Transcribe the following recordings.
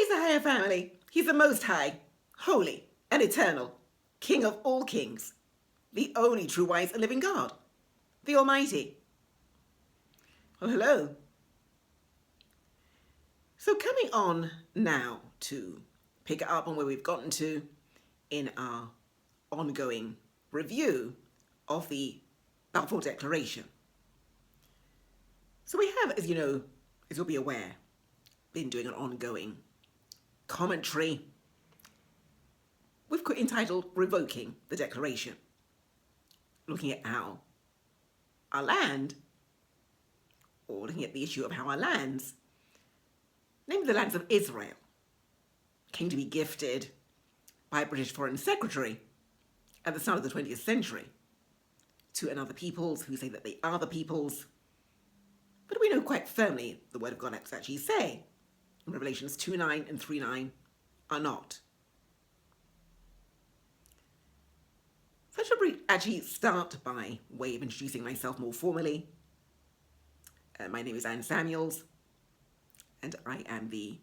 is the higher family. He's the most high, holy, and eternal, King of all kings, the only true, wise, and living God, the Almighty. Well, hello. So coming on now to pick it up on where we've gotten to in our ongoing review of the Balfour Declaration. So we have, as you know, as you'll be aware, been doing an ongoing commentary we've entitled Revoking the Declaration, looking at how our land, or looking at the issue of how our lands, namely the lands of Israel, came to be gifted by a British Foreign Secretary at the start of the 20th century to another peoples who say that they are the peoples. But we know quite firmly the Word of God actually say in Revelations 2:9 and 3:9 are not. So I should actually start by way of introducing myself more formally. My name is Anne Samuels, and I am the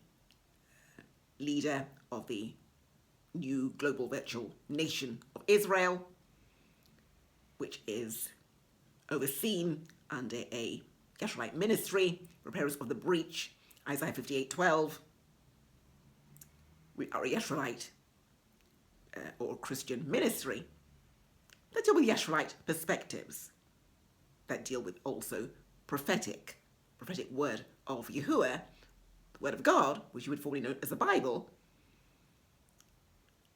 leader of the new global virtual nation of Israel, which is overseen under a Yeshuaite ministry, repairers of the breach, Isaiah 58:12. We are a Yeshuaite or Christian ministry that deal with Yeshuaite perspectives, that deal with also prophetic word of Yahuwah, the word of God, which you would formerly know as the Bible,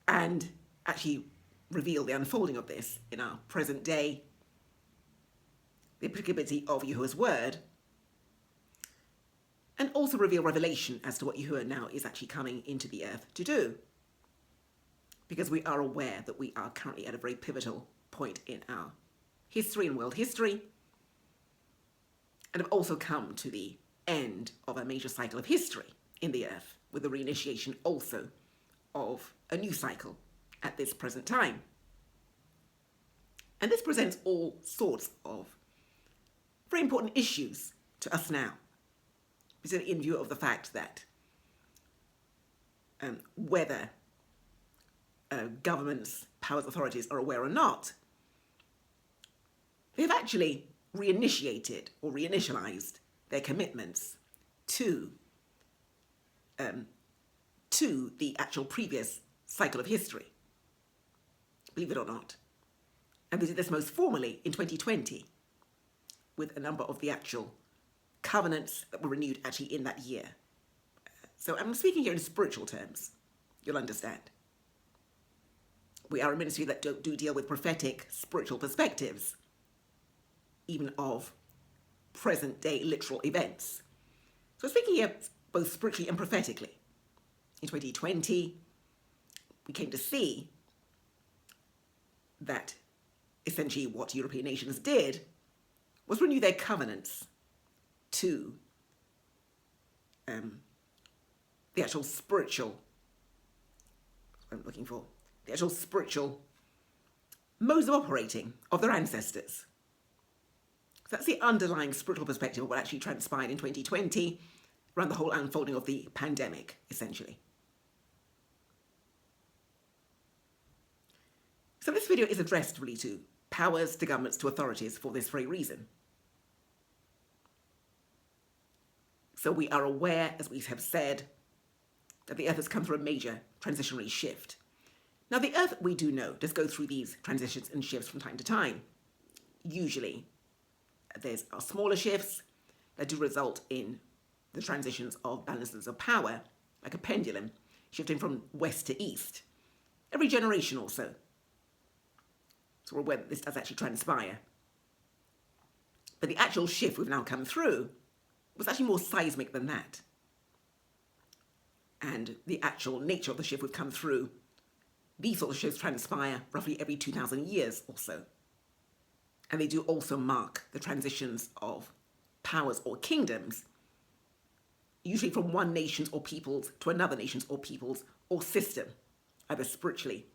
and actually reveal the unfolding of this in our present day, the applicability of Yahuwah's word, and also reveal revelation as to what Yahuwah now is actually coming into the earth to do. Because we are aware that we are currently at a very pivotal point in our history and world history, and have also come to the end of a major cycle of history in the earth, with the reinitiation also of a new cycle at this present time. And this presents all sorts of very important issues to us now, in view of the fact that whether governments, powers, authorities are aware or not, they've actually reinitiated or reinitialized their commitments to the actual previous cycle of history, believe it or not. And they did this most formally in 2020 with a number of the actual covenants that were renewed actually in that year. So I'm speaking here in spiritual terms, you'll understand. We are a ministry that do deal with prophetic spiritual perspectives, even of present day literal events. So speaking here both spiritually and prophetically. In 2020, we came to see that essentially what European nations did was renew their covenants to the actual spiritual, what I'm looking for, the actual spiritual modes of operating of their ancestors. So that's the underlying spiritual perspective of what actually transpired in 2020 around the whole unfolding of the pandemic, essentially. So this video is addressed really to powers, to governments, to authorities for this very reason. So we are aware, as we have said, that the earth has come through a major transitionary shift. Now the earth, we do know, does go through these transitions and shifts from time to time. Usually there's smaller shifts that do result in the transitions of balances of power, like a pendulum, shifting from west to east, every generation or so. So we're aware that this does actually transpire. But the actual shift we've now come through was actually more seismic than that. And the actual nature of the shift we've come through, these sort of shifts transpire roughly every 2,000 years or so. And they do also mark the transitions of powers or kingdoms, usually from one nation's or people's to another nation's or people's or system, either spiritually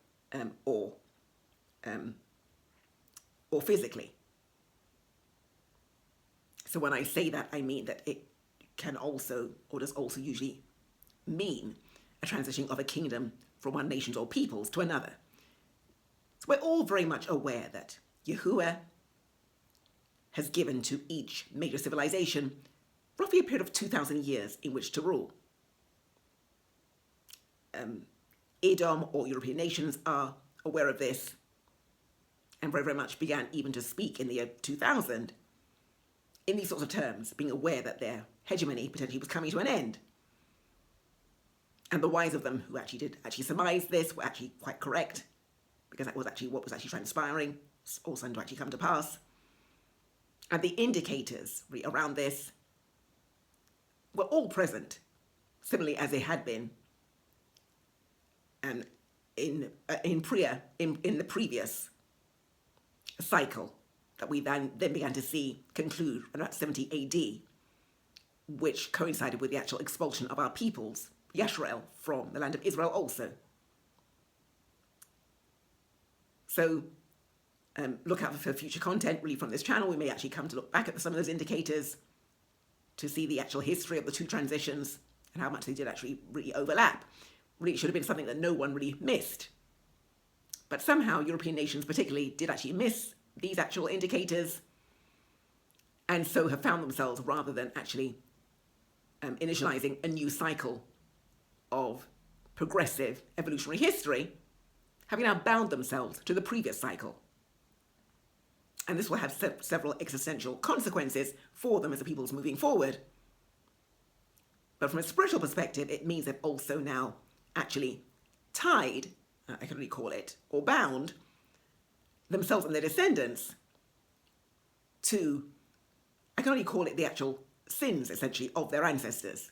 or physically. So when I say that, I mean that it can also, or does also usually mean a transition of a kingdom from one nation or peoples to another. So we're all very much aware that Yahuwah has given to each major civilization roughly a period of 2,000 years in which to rule. Edom or European nations are aware of this and very, very much began even to speak in the year 2000 in these sorts of terms, being aware that their hegemony potentially was coming to an end. And the wise of them who did surmise this were actually quite correct, because that was actually what was actually transpiring, all starting to actually come to pass. And the indicators around this were all present, similarly as they had been in the previous cycle that we then began to see conclude around 70 AD, which coincided with the actual expulsion of our peoples, Yashrael, from the land of Israel also. So look out for future content really from this channel. We may actually come to look back at some of those indicators to see the actual history of the two transitions and how much they did actually really overlap. Really, it should have been something that no one really missed. But somehow European nations particularly did actually miss these actual indicators, and so have found themselves, rather than actually initializing a new cycle of progressive evolutionary history, having now bound themselves to the previous cycle. And this will have several existential consequences for them as the peoples moving forward. But from a spiritual perspective, it means they've also now actually tied, I can really call it, or bound themselves and their descendants to, I can only call it the actual sins, essentially, of their ancestors.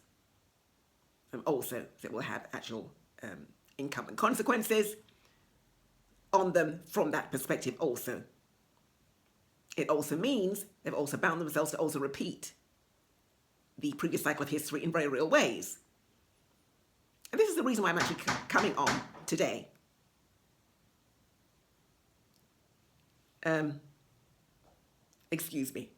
Also, it will have actual incumbent consequences on them from that perspective also. It also means they've also bound themselves to also repeat the previous cycle of history in very real ways. And this is the reason why I'm actually coming on today. Excuse me.